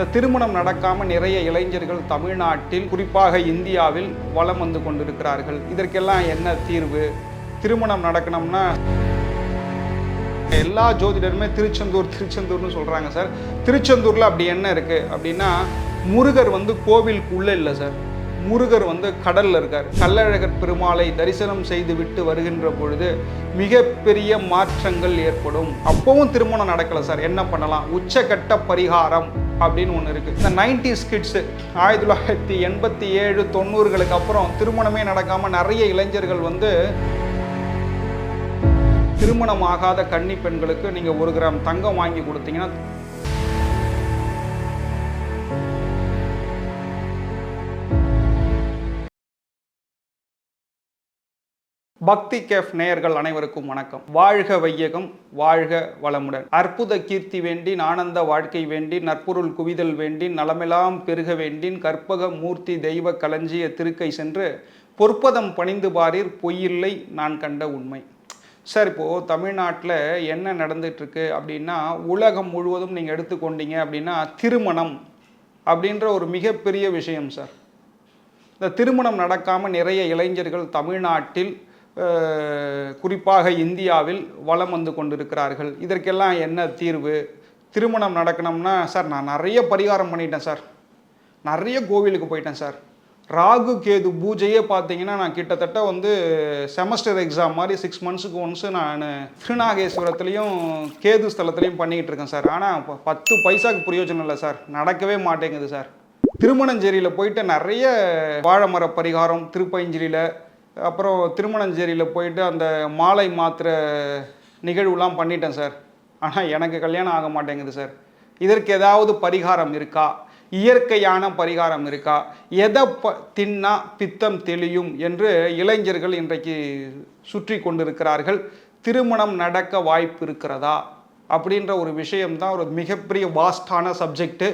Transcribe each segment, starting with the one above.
இந்த திருமணம் நடக்காமல் நிறைய இளைஞர்கள் தமிழ்நாட்டில் குறிப்பாக இந்தியாவில் வலம் வந்து கொண்டிருக்கிறார்கள். இதற்கெல்லாம் என்ன தீர்வு? திருமணம் நடக்கணும்னா எல்லா ஜோதிடருமே திருச்செந்தூர்னு சொல்கிறாங்க சார். திருச்செந்தூரில் அப்படி என்ன இருக்குது அப்படின்னா, முருகர் கோவிலுக்குள்ளே இல்லை சார். முருகர் கடலில் இருக்கார். கள்ளழகர் பெருமாளை தரிசனம் செய்து விட்டு வருகின்ற பொழுது மிகப்பெரிய மாற்றங்கள் ஏற்படும். அப்பவும் திருமணம் நடக்கலை சார். என்ன பண்ணலாம்? உச்சகட்ட பரிகாரம் அப்படின்னு ஒன்று இருக்குது. இந்த 90s கிட்ஸு 1987 90களுக்கு அப்புறம் திருமணமே நடக்காமல் நிறைய இளைஞர்கள் திருமணமாகாத கன்னி பெண்களுக்கு நீங்கள் 1 கிராம் தங்கம் வாங்கி கொடுத்தீங்கன்னா பக்தி கேஃப் நேயர்கள் அனைவருக்கும் வணக்கம். வாழ்க வையகம், வாழ்க வளமுடன். அற்புத கீர்த்தி வேண்டின், ஆனந்த வாழ்க்கை வேண்டின், நற்பொருள் குவிதல் வேண்டின், நலமெல்லாம் பெருக வேண்டின், கற்பக மூர்த்தி தெய்வ களஞ்சிய திருக்கை சென்று பொற்பதம் பணிந்து பாரீர், பொய்யில்லை நான் கண்ட உண்மை. சார், இப்போது தமிழ்நாட்டில் என்ன நடந்துகிட்ருக்கு அப்படின்னா, உலகம் முழுவதும் நீங்கள் எடுத்துக்கொண்டீங்க அப்படின்னா திருமணம் அப்படின்ற ஒரு மிகப்பெரிய விஷயம் சார். இந்த திருமணம் நடக்காமல் நிறைய இளைஞர்கள் தமிழ்நாட்டில் குறிப்பாக இந்தியாவில் வலம் வந்து கொண்டிருக்கிறார்கள். இதற்கெல்லாம் என்ன தீர்வு? திருமணம் நடக்கணும்னா சார், நான் நிறைய பரிகாரம் பண்ணிட்டேன் சார், நிறைய கோவிலுக்கு போயிட்டேன் சார். ராகு கேது பூஜையே பார்த்தீங்கன்னா நான் கிட்டத்தட்ட செமஸ்டர் எக்ஸாம் மாதிரி 6 மந்த்ஸுக்கு ஒன்ஸு நான் திருநாகேஸ்வரத்துலேயும் கேது ஸ்தலத்துலேயும் பண்ணிக்கிட்டு இருக்கேன் சார். ஆனால் 10 பைசாவுக்கு பிரயோஜனம் இல்லை சார், நடக்கவே மாட்டேங்குது சார். திருமணஞ்சேரியில் போயிட்டு நிறைய வாழைமர பரிகாரம் திருப்பைஞ்சிரியில், அப்புறம் திருமணஞ்சேரியில் போயிட்டு அந்த மாலை மாத்திர நிகழ்வுலாம் பண்ணிட்டேன் சார். ஆனால் எனக்கு கல்யாணம் ஆக மாட்டேங்குது சார். இதற்கு ஏதாவது பரிகாரம் இருக்கா? இயற்கையான பரிகாரம் இருக்கா? எதை தின்னா பித்தம் தெளியும் என்று இளைஞர்கள் இன்றைக்கு சுற்றி கொண்டிருக்கிறார்கள். திருமணம் நடக்க வாய்ப்பு இருக்கிறதா அப்படின்ற ஒரு விஷயம்தான் ஒரு மிகப்பெரிய வாஸ்டான சப்ஜெக்டு.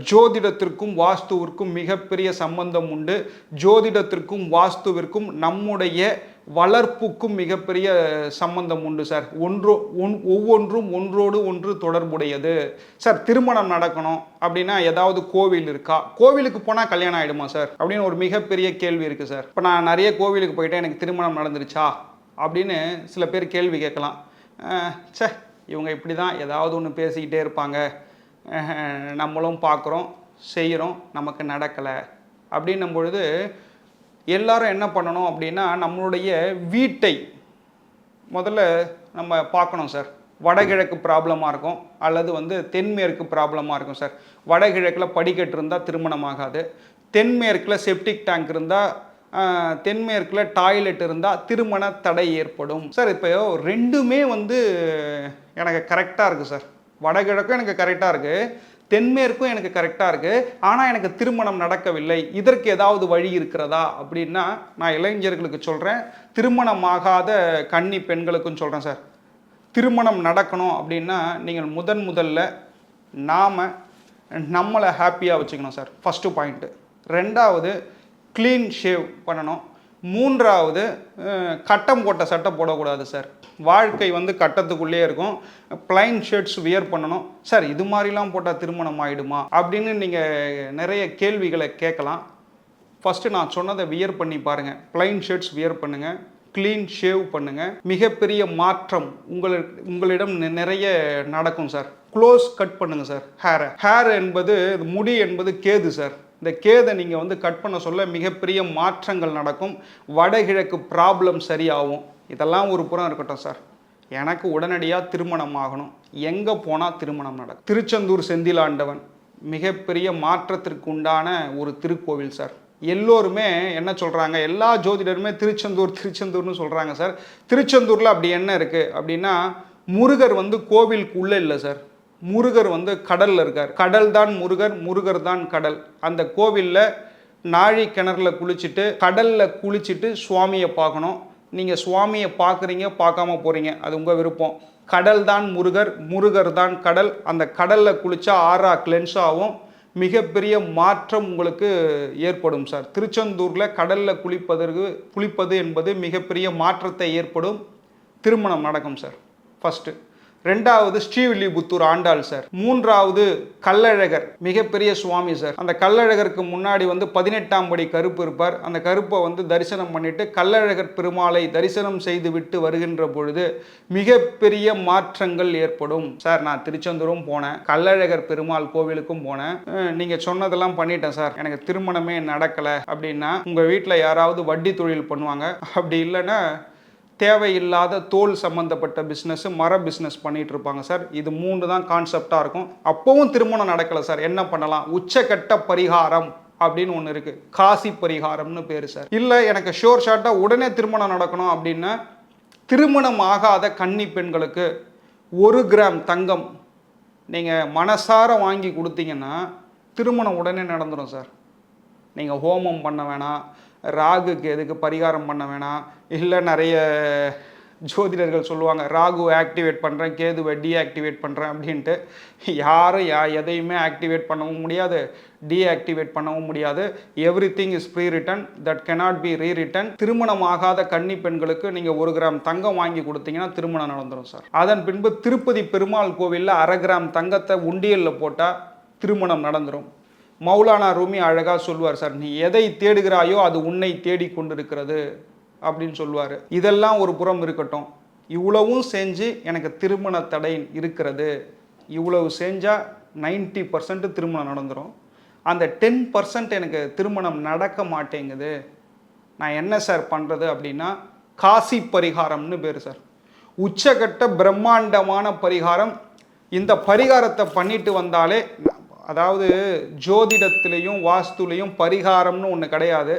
ஜோதிடத்திற்கும் வாஸ்துவிற்கும் மிகப்பெரிய சம்பந்தம் உண்டு. ஜோதிடத்திற்கும் வாஸ்துவிற்கும் நம்முடைய வளர்ப்புக்கும் மிகப்பெரிய சம்பந்தம் உண்டு சார். ஒவ்வொன்றும் ஒன்றோடு ஒன்று தொடர்புடையது சார். திருமணம் நடக்கணும் அப்படின்னா ஏதாவது கோவில் இருக்கா? கோவிலுக்கு போனால் கல்யாணம் ஆகிடுமா சார் அப்படின்னு ஒரு மிகப்பெரிய கேள்வி இருக்குது சார். இப்போ நான் நிறைய கோவிலுக்கு போயிட்டேன், எனக்கு திருமணம் நடந்துருச்சா அப்படின்னு சில பேர் கேள்வி கேட்கலாம். சார், இவங்க இப்படி தான் ஏதாவது ஒன்று பேசிக்கிட்டே இருப்பாங்க, நம்மளும் பார்க்குறோம் செய்கிறோம், நமக்கு நடக்கலை அப்படின்னும் பொழுது எல்லாரும் என்ன பண்ணணும் அப்படின்னா, நம்மளுடைய வீட்டை முதல்ல நம்ம பார்க்கணும் சார். வடகிழக்கு ப்ராப்ளமாக இருக்கும் அல்லது தென்மேற்கு ப்ராப்ளமாக இருக்கும் சார். வடகிழக்கில் படிக்கட்டு இருந்தால் திருமணம் ஆகாது. தென்மேற்கில் செப்டிக் டேங்க் இருந்தால், தென்மேற்கில் டாய்லெட் இருந்தால் திருமண தடை ஏற்படும் சார். இப்போ ரெண்டுமே எனக்கு கரெக்டாக இருக்குது சார். வடகிழக்கும் எனக்கு கரெக்டாக இருக்குது, தென்மேற்கும் எனக்கு கரெக்டாக இருக்குது, ஆனால் எனக்கு திருமணம் நடக்கவில்லை. இதற்கு ஏதாவது வழி இருக்கிறதா அப்படின்னா நான் இளைஞர்களுக்கு சொல்கிறேன், திருமணமாகாத கன்னி பெண்களுக்கும் சொல்கிறேன் சார். திருமணம் நடக்கணும் அப்படின்னா நீங்கள் முதல்ல நம்மளை ஹாப்பியாக வச்சுக்கணும் சார், ஃபஸ்ட்டு பாயிண்ட்டு. 2வது க்ளீன் ஷேவ் பண்ணணும். 3வது கட்டம் போட்ட சட்டை போடக்கூடாது சார். வாழ்க்கை கட்டத்துக்குள்ளே இருக்கும். பிளைன் ஷர்ட்ஸ் வியர் பண்ணணும் சார். இது மாதிரிலாம் போட்டால் திருமணம் ஆகிடுமா அப்படின்னு நீங்கள் நிறைய கேள்விகளை கேட்கலாம். ஃபஸ்ட்டு நான் சொன்னதை வியர் பண்ணி பாருங்கள். பிளைன் ஷர்ட்ஸ் வியர் பண்ணுங்கள், க்ளீன் ஷேவ் பண்ணுங்கள். மிகப்பெரிய மாற்றம் உங்களிடம் நிறைய நடக்கும் சார். க்ளோஸ் கட் பண்ணுங்கள் சார். ஹேர் என்பது, முடி என்பது கேது சார். இந்த கேதை நீங்கள் கட் பண்ண சொல்ல மிகப்பெரிய மாற்றங்கள் நடக்கும். வடகிழக்கு ப்ராப்ளம் சரியாகும். இதெல்லாம் ஒரு புறம் இருக்கட்டும் சார். எனக்கு உடனடியாக திருமணம் ஆகணும். எங்கே போனால் திருமணம் நடக்கும்? திருச்செந்தூர் செந்திலாண்டவன் மிகப்பெரிய மாற்றத்திற்கு உண்டான ஒரு திருக்கோவில் சார். எல்லோருமே என்ன சொல்கிறாங்க, எல்லா ஜோதிடருமே திருச்செந்தூர்னு சொல்கிறாங்க சார். திருச்செந்தூரில் அப்படி என்ன இருக்குது அப்படின்னா, முருகர் கோவிலுக்குள்ளே இல்லை சார். முருகர் கடலில் இருக்கார். கடல் தான் முருகர், முருகர் தான் கடல். அந்த கோவிலில் நாழி கிணறுல குளிச்சுட்டு, கடலில் குளிச்சுட்டு சுவாமியை பார்க்கணும். நீங்கள் சுவாமியை பார்க்குறீங்க, பார்க்காம போகிறீங்க, அது உங்கள் விருப்பம். கடல் தான் முருகர், முருகர் தான் கடல். அந்த கடலில் குளித்தா ஆறா கிளென்ஸ் ஆகும். மிகப்பெரிய மாற்றம் உங்களுக்கு ஏற்படும் சார். திருச்செந்தூரில் கடலில் குளிப்பது என்பது மிகப்பெரிய மாற்றத்தை ஏற்படும். திருமணம் நடக்கும் சார் ஃபஸ்ட்டு. ரெண்டாவது ஸ்ரீவில்லிபுத்தூர் ஆண்டாள் சார். மூன்றாவது கள்ளழகர், மிகப்பெரிய சுவாமி சார். அந்த கள்ளழகருக்கு முன்னாடி 18ஆம் படி கருப்பு இருப்பார். அந்த கருப்பை தரிசனம் பண்ணிட்டு கள்ளழகர் பெருமாளை தரிசனம் செய்து விட்டு வருகின்ற பொழுது மிகப்பெரிய மாற்றங்கள் ஏற்படும் சார். நான் திருச்செந்தூரும் போனேன், கள்ளழகர் பெருமாள் கோவிலுக்கும் போனேன். நீங்க சொன்னதெல்லாம் பண்ணிட்டேன் சார், எனக்கு திருமணமே நடக்கலை அப்படின்னா உங்க வீட்டில் யாராவது வட்டி தொழில் பண்ணுவாங்க. அப்படி இல்லைன்னா தேவையில்லாத தோல் சம்மந்தப்பட்ட பிஸ்னஸ், மர பிஸ்னஸ் பண்ணிட்டு இருப்பாங்க சார். இது 3 தான் கான்செப்டாக இருக்கும். அப்போவும் திருமணம் நடக்கலை சார். என்ன பண்ணலாம்? உச்சக்கட்ட பரிகாரம் அப்படின்னு ஒன்று இருக்குது, காசி பரிகாரம்னு பேர் சார். இல்லை எனக்கு ஷோர் ஷார்ட்டாக உடனே திருமணம் நடக்கணும் அப்படின்னா திருமணம் ஆகாத கன்னி பெண்களுக்கு 1 கிராம் தங்கம் நீங்கள் மனசார வாங்கி கொடுத்தீங்கன்னா திருமணம் உடனே நடந்துடும் சார். நீங்கள் ஹோமம் பண்ண வேணாம், ராகுக்கு எதுக்கு பரிகாரம் பண்ண வேணாம். இல்லை நிறைய ஜோதிடர்கள் சொல்லுவாங்க ராகுவை ஆக்டிவேட் பண்ணுறேன், கேதுவை டீஆக்டிவேட் பண்ணுறேன் அப்படின்ட்டு. யாரும் எதையுமே ஆக்டிவேட் பண்ணவும் முடியாது, டீஆக்டிவேட் பண்ணவும் முடியாது. Everything is prewritten, that cannot be rewritten. திருமணம் ஆகாத கன்னி பெண்களுக்கு நீங்கள் 1 கிராம் தங்கம் வாங்கி கொடுத்தீங்கன்னா திருமணம் நடந்துடும் சார். அதன் பின்பு திருப்பதி பெருமாள் கோவிலில் 1/2 கிராம் தங்கத்தை உண்டியலில் போட்டால் திருமணம் நடந்துடும். மௌலானா ரூமி அழகாக சொல்லுவார் சார், நீ எதை தேடுகிறாயோ அது உன்னை தேடி கொண்டிருக்கிறது அப்படின்னு சொல்லுவார். இதெல்லாம் ஒரு புறம் இருக்கட்டும், இவ்வளவும் செஞ்சு எனக்கு திருமண தடை இருக்கிறது, இவ்வளவு செஞ்சால் 90% திருமணம் நடந்துடும், அந்த 10% எனக்கு திருமணம் நடக்க மாட்டேங்குது, நான் என்ன சார் பண்ணுறது அப்படின்னா காசி பரிகாரம்னு பேர் சார். உச்சகட்ட பிரம்மாண்டமான பரிகாரம். இந்த பரிகாரத்தை பண்ணிட்டு வந்தாலே, அதாவது ஜோதிடத்திலையும் வாஸ்துலையும் பரிகாரம்னு ஒன்று கிடையாது.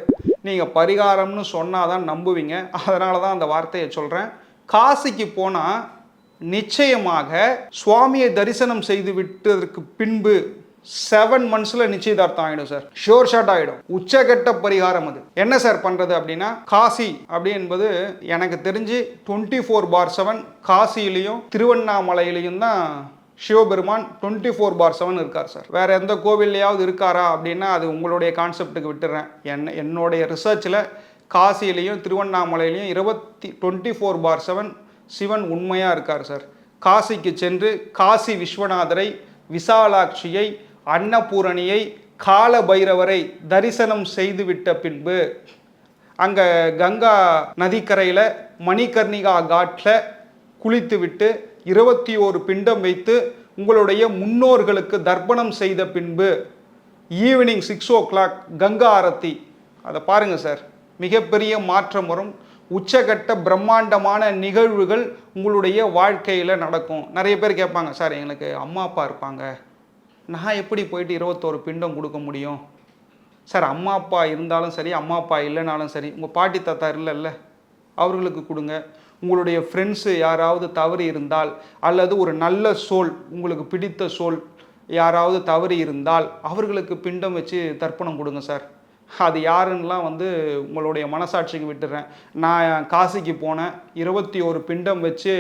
நீங்கள் பரிகாரம்னு சொன்னால் தான் நம்புவீங்க. அதனால தான் அந்த வார்த்தையை சொல்கிறேன். காசிக்கு போனால் நிச்சயமாக சுவாமியை தரிசனம் செய்து விட்டதற்கு பின்பு 7 monthsல நிச்சயதார்த்தம் ஆகிடும் சார். ஷோர் ஷாட் ஆகிடும். உச்சகட்ட பரிகாரம் அது. என்ன சார் பண்ணுறது அப்படின்னா, காசி அப்படி என்பது எனக்கு தெரிஞ்சு 24/7 காசியிலையும் திருவண்ணாமலையிலையும் தான் சிவபெருமான் 24/7 இருக்கார் சார். வேற எந்த கோவில்லையாவது இருக்காரா அப்படின்னா அது உங்களுடைய கான்செப்டுக்கு விட்டுறேன். என்னுடைய ரிசர்ச்சில் காசியிலையும் திருவண்ணாமலையிலையும் 24/7 சிவன் உண்மையாக இருக்கார் சார். காசிக்கு சென்று காசி விஸ்வநாதரை, விசாலாட்சியை, அன்னபூரணியை, கால பைரவரை தரிசனம் செய்துவிட்ட பின்பு அங்கே கங்கா நதிக்கரையில் மணிகர்ணிகா காட்டில் குளித்துவிட்டு 21 பிண்டம் வைத்து உங்களுடைய முன்னோர்களுக்கு தர்ப்பணம் செய்த பின்பு ஈவினிங் 6 o'clock கங்கா ஆரத்தி, அதை பாருங்கள் சார். மிகப்பெரிய மாற்றம் வரும். உச்சகட்ட பிரம்மாண்டமான நிகழ்வுகள் உங்களுடைய வாழ்க்கையில் நடக்கும். நிறைய பேர் கேட்பாங்க, சார் எங்களுக்கு அம்மா அப்பா இருப்பாங்க, நான் எப்படி போயிட்டு 21 பிண்டம் கொடுக்க முடியும்? சார் அம்மா அப்பா இருந்தாலும் சரி, அம்மா அப்பா இல்லைனாலும் சரி, உங்கள் பாட்டி தாத்தா இல்லைல்ல, அவர்களுக்கு கொடுங்க. உங்களுடைய ஃப்ரெண்ட்ஸு யாராவது தவறி இருந்தால், அல்லது ஒரு நல்ல சோல், உங்களுக்கு பிடித்த சோல் யாராவது தவறி இருந்தால் அவர்களுக்கு பிண்டம் வச்சு தர்ப்பணம் கொடுங்க சார். அது யாருன்னெலாம் உங்களுடைய மனசாட்சிக்கு விட்டுறேன். நான் காசிக்கு போனேன், 21 பிண்டம் வச்சு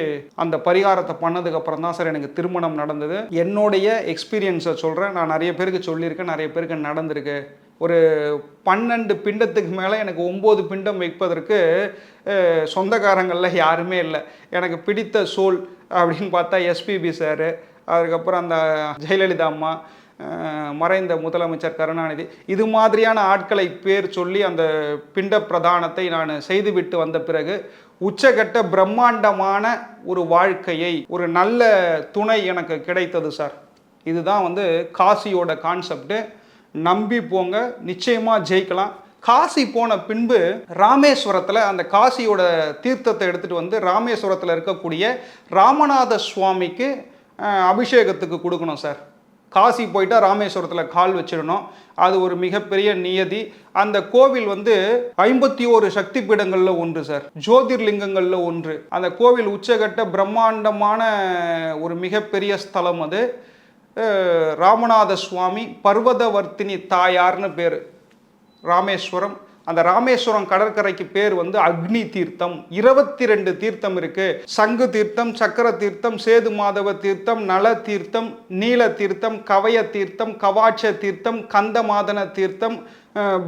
அந்த பரிகாரத்தை பண்ணதுக்கப்புறம் தான் சார் எனக்கு திருமணம் நடந்தது. என்னுடைய எக்ஸ்பீரியன்ஸை சொல்கிறேன். நான் நிறைய பேருக்கு சொல்லியிருக்கேன், நிறைய பேருக்கு நடந்திருக்கு. ஒரு 12 பிண்டத்துக்கு மேலே எனக்கு 9 பிண்டம் வைப்பதற்கு சொந்தக்காரங்களில் யாருமே இல்லை. எனக்கு பிடித்த சோல் அப்படின்னு பார்த்தா எஸ்பிபி சார், அதுக்கப்புறம் அந்த ஜெயலலிதா அம்மா, மறைந்த முதலமைச்சர் கருணாநிதி, இது மாதிரியான ஆட்களை பேர் சொல்லி அந்த பிண்ட பிரதானத்தை நான் செய்துவிட்டு வந்த பிறகு உச்சகட்ட பிரம்மாண்டமான ஒரு வாழ்க்கையை, ஒரு நல்ல துணை எனக்கு கிடைத்தது சார். இதுதான் காசியோட கான்செப்டு. நம்பி போங்க, நிச்சயமாக ஜெயிக்கலாம். காசி போன பின்பு ராமேஸ்வரத்தில் அந்த காசியோட தீர்த்தத்தை எடுத்துகிட்டு ராமேஸ்வரத்தில் இருக்கக்கூடிய ராமநாத சுவாமிக்கு அபிஷேகத்துக்கு கொடுக்கணும் சார். காசி போயிட்டால் ராமேஸ்வரத்தில் கால் வச்சிடணும். அது ஒரு மிகப்பெரிய நியதி. அந்த கோவில் 51 சக்தி பீடங்களில் ஒன்று சார், ஜோதிர்லிங்கங்களில் ஒன்று. அந்த கோவில் உச்சகட்ட பிரம்மாண்டமான ஒரு மிகப்பெரிய ஸ்தலம். அது ராமநாத சுவாமி பர்வதவர்த்தினி தாயார்னு பேர் ராமேஸ்வரம். அந்த ராமேஸ்வரம் கடற்கரைக்கு பேர் அக்னி தீர்த்தம். 22 தீர்த்தம் இருக்கு. சங்கு தீர்த்தம், சக்கர தீர்த்தம், சேது மாதவ தீர்த்தம், நல தீர்த்தம், நீல தீர்த்தம், கவய தீர்த்தம், கவாட்ச தீர்த்தம், கந்தமாதன தீர்த்தம்,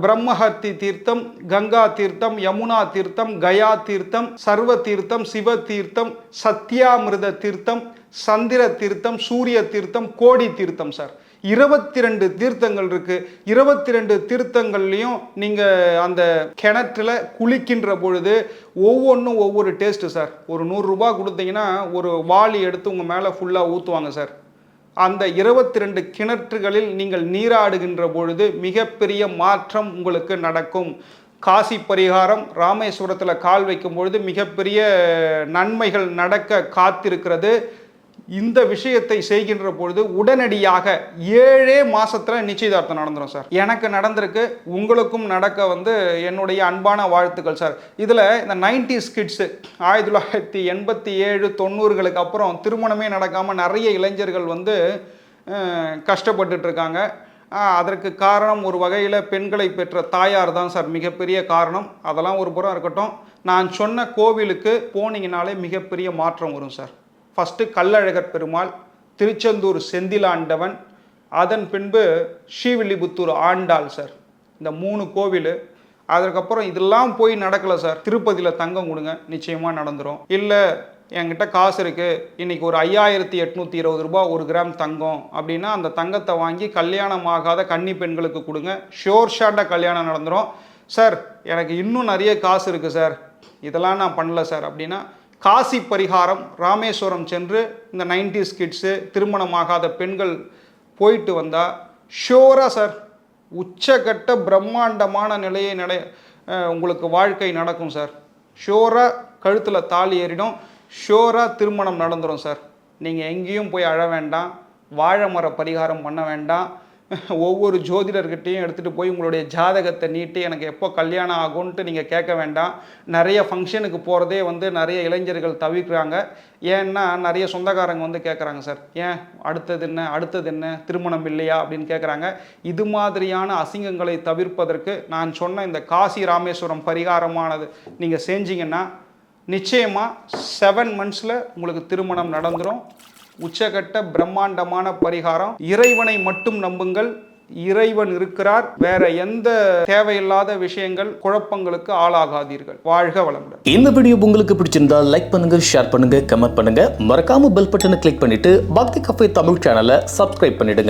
பிரம்மஹத்தி தீர்த்தம், கங்கா தீர்த்தம், யமுனா தீர்த்தம், கயா தீர்த்தம், சர்வ தீர்த்தம், சிவ தீர்த்தம், சத்யாமிருத தீர்த்தம், சந்திர தீர்த்தம், சூரிய தீர்த்தம், கோடி தீர்த்தம் சார். 22 தீர்த்தங்கள் இருக்கு. 22 தீர்த்தங்கள்லையும் நீங்க அந்த கிணற்றுல குளிக்கின்ற பொழுது ஒவ்வொன்றும் ஒவ்வொரு டேஸ்ட் சார். ஒரு 100 ரூபாய் கொடுத்தீங்கன்னா ஒரு வாளி எடுத்து உங்க மேல ஃபுல்லா ஊத்துவாங்க சார். அந்த 22 கிணற்றுகளில் நீங்கள் நீராடுகின்ற பொழுது மிகப்பெரிய மாற்றம் உங்களுக்கு நடக்கும். காசி பரிகாரம் ராமேஸ்வரத்தில் கால் வைக்கும் பொழுது மிகப்பெரிய நன்மைகள் நடக்க காத்திருக்கிறது. இந்த விஷயத்தை செய்கின்ற பொழுது உடனடியாக 7 மாசத்துல நிச்சயதார்த்தம் நடந்துடும் சார். எனக்கு நடந்திருக்கு, உங்களுக்கும் நடக்க என்னுடைய அன்பான வாழ்த்துக்கள் சார். இதுல இந்த 90s கிட்ஸ் 1987 90களுக்கு அப்புறம் திருமணமே நடக்காம நிறைய இளைஞர்கள் கஷ்டப்பட்டுட்டு இருக்காங்க. அதற்கு காரணம் ஒரு வகையில் பெண்களை பெற்ற தாயார் தான் சார் மிகப்பெரிய காரணம். அதெல்லாம் ஒரு புறம் இருக்கட்டும். நான் சொன்ன கோவிலுக்கு போனீங்கனாலே மிகப்பெரிய மாற்றம் வரும் சார். ஃபஸ்ட்டு கள்ளழகர் பெருமாள், திருச்செந்தூர் செந்திலாண்டவன், அதன் பின்பு ஸ்ரீவில்லிபுத்தூர் ஆண்டாள் சார். இந்த 3 கோவில். அதுக்கப்புறம் இதெல்லாம் போய் நடக்கலை சார். திருப்பதியில் தங்கம் கொடுங்க, நிச்சயமாக நடந்துடும். இல்லை என்கிட்ட காசு இருக்குது, இன்றைக்கி ஒரு 5820 ரூபாய் 1 கிராம் தங்கம் அப்படின்னா அந்த தங்கத்தை வாங்கி கல்யாணம் ஆகாத கன்னி பெண்களுக்கு கொடுங்க, ஷோர் ஷாட்டாக கல்யாணம் நடந்துடும். சார் எனக்கு இன்னும் நிறைய காசு இருக்குது சார், இதெல்லாம் நான் பண்ணல சார் அப்படின்னா காசி பரிகாரம் ராமேஸ்வரம் சென்று இந்த 90s கிட்ஸு திருமணமாகாத பெண்கள் போயிட்டு வந்தால் ஷோராக சார் உச்சக்கட்ட பிரம்மாண்டமான உங்களுக்கு வாழ்க்கை நடக்கும் சார். ஷோராக கழுத்தில் தாலி ஏறிடும், ஷோராக திருமணம் நடந்துடும் சார். நீங்கள் எங்கேயும் போய் அழ வேண்டாம், வாழை மர பரிகாரம் பண்ண வேண்டாம். ஒவ்வொரு ஜோதிடர்கிட்டையும் எடுத்துகிட்டு போய் உங்களுடைய ஜாதகத்தை நீட்டி எனக்கு எப்போ கல்யாணம் ஆகும்ன்ட்டு நீங்கள் கேட்க வேண்டாம். நிறைய ஃபங்க்ஷனுக்கு போகிறதே நிறைய இளைஞர்கள் தவிர்க்கிறாங்க. ஏன்னா நிறைய சொந்தக்காரங்க கேட்குறாங்க சார், ஏன் அடுத்தது என்ன திருமணம் இல்லையா அப்படின்னு கேட்குறாங்க. இது மாதிரியான அசிங்கங்களை தவிர்ப்பதற்கு நான் சொன்ன இந்த காசி ராமேஸ்வரம் பரிகாரமானது நீங்கள் செஞ்சீங்கன்னா நிச்சயமாக 7 monthஸில் உங்களுக்கு திருமணம் நடந்துடும். உச்சகட்ட பிரம்மாண்டமான பரிகாரம். இறைவனை மட்டும் நம்புங்கள், இறைவன் இருக்கிறார். வேற எந்த தேவையில்லாத விஷயங்கள் குழப்பங்களுக்கு ஆளாகாதீர்கள். வாழ்க வளமுடன். இந்த வீடியோ உங்களுக்கு பிடிச்சிருந்தா லைக் பண்ணுங்க, ஷேர் பண்ணுங்க, கமெண்ட் பண்ணுங்க. மறக்காம பெல் பட்டனை கிளிக் பண்ணிட்டு பக்தி கஃபே தமிழ் சேனலை சப்ஸ்கிரைப் பண்ணிடுங்க.